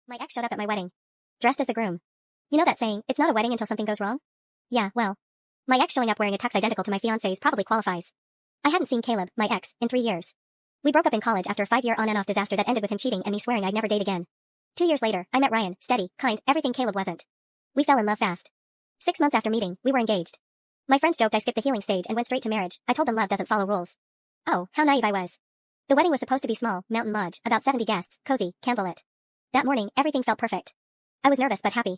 My ex showed up at my wedding, dressed as the groom. You know that saying, it's not a wedding until something goes wrong? Yeah, well, my ex showing up wearing a tux identical to my fiancé's probably qualifies. I hadn't seen Caleb, my ex, in 3 years. We broke up in college after a 5-year on and off disaster that ended with him cheating and me swearing I'd never date again. 2 years later, I met Ryan, steady, kind, everything Caleb wasn't. We fell in love fast. 6 months after meeting, we were engaged. My friends joked I skipped the healing stage and went straight to marriage. I told them love doesn't follow rules. Oh, how naive I was. The wedding was supposed to be small, mountain lodge, about 70 guests, cozy, candlelit. That morning, everything felt perfect. I was nervous but happy.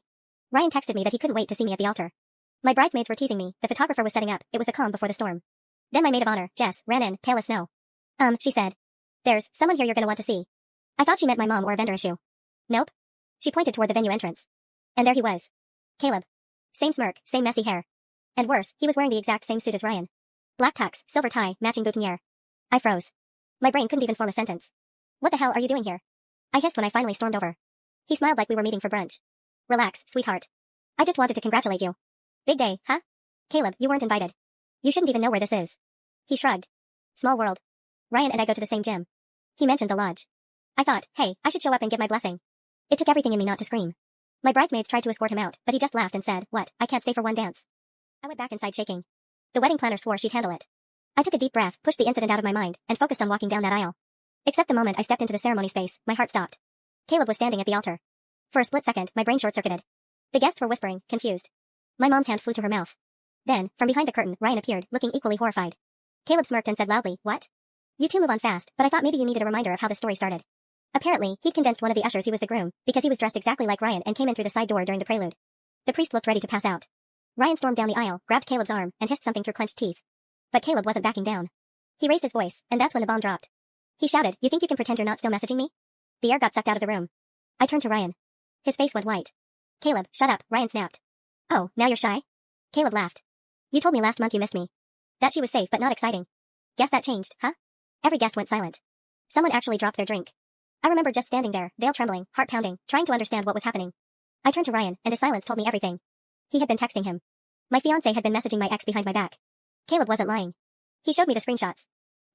Ryan texted me that he couldn't wait to see me at the altar. My bridesmaids were teasing me, the photographer was setting up, it was the calm before the storm. Then my maid of honor, Jess, ran in, pale as snow. She said. There's someone here you're gonna want to see. I thought she meant my mom or a vendor issue. Nope. She pointed toward the venue entrance. And there he was. Caleb. Same smirk, same messy hair. And worse, he was wearing the exact same suit as Ryan. Black tux, silver tie, matching boutonniere. I froze. My brain couldn't even form a sentence. What the hell are you doing here? I hissed when I finally stormed over. He smiled like we were meeting for brunch. Relax, sweetheart. I just wanted to congratulate you. Big day, huh? Caleb, you weren't invited. You shouldn't even know where this is. He shrugged. Small world. Ryan and I go to the same gym. He mentioned the lodge. I thought, hey, I should show up and give my blessing. It took everything in me not to scream. My bridesmaids tried to escort him out, but he just laughed and said, what, I can't stay for one dance. I went back inside shaking. The wedding planner swore she'd handle it. I took a deep breath, pushed the incident out of my mind, and focused on walking down that aisle. Except the moment I stepped into the ceremony space, my heart stopped. Caleb was standing at the altar. For a split second, my brain short-circuited. The guests were whispering, confused. My mom's hand flew to her mouth. Then, from behind the curtain, Ryan appeared, looking equally horrified. Caleb smirked and said loudly, what? You two move on fast, but I thought maybe you needed a reminder of how the story started. Apparently, he'd convinced one of the ushers he was the groom, because he was dressed exactly like Ryan and came in through the side door during the prelude. The priest looked ready to pass out. Ryan stormed down the aisle, grabbed Caleb's arm, and hissed something through clenched teeth. But Caleb wasn't backing down. He raised his voice, and that's when the bomb dropped. He shouted, you think you can pretend you're not still messaging me? The air got sucked out of the room. I turned to Ryan. His face went white. Caleb, shut up, Ryan snapped. Oh, now you're shy? Caleb laughed. You told me last month you missed me. That she was safe but not exciting. Guess that changed, huh? Every guest went silent. Someone actually dropped their drink. I remember just standing there, veil trembling, heart pounding, trying to understand what was happening. I turned to Ryan, and his silence told me everything. He had been texting him. My fiancé had been messaging my ex behind my back. Caleb wasn't lying. He showed me the screenshots.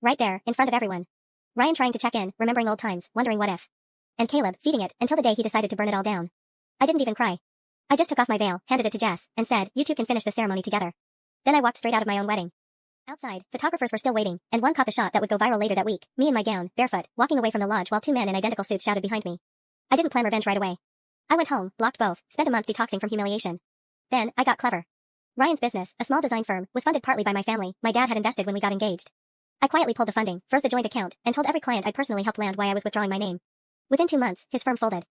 Right there, in front of everyone. Ryan trying to check in, remembering old times, wondering what if. And Caleb, feeding it, until the day he decided to burn it all down. I didn't even cry. I just took off my veil, handed it to Jess, and said, you two can finish the ceremony together. Then I walked straight out of my own wedding. Outside, photographers were still waiting, and one caught the shot that would go viral later that week, me in my gown, barefoot, walking away from the lodge while 2 men in identical suits shouted behind me. I didn't plan revenge right away. I went home, blocked both, spent a month detoxing from humiliation. Then, I got clever. Ryan's business, a small design firm, was funded partly by my family. My dad had invested when we got engaged. I quietly pulled the funding, froze the joint account, and told every client I'd personally helped land why I was withdrawing my name. Within 2 months, his firm folded.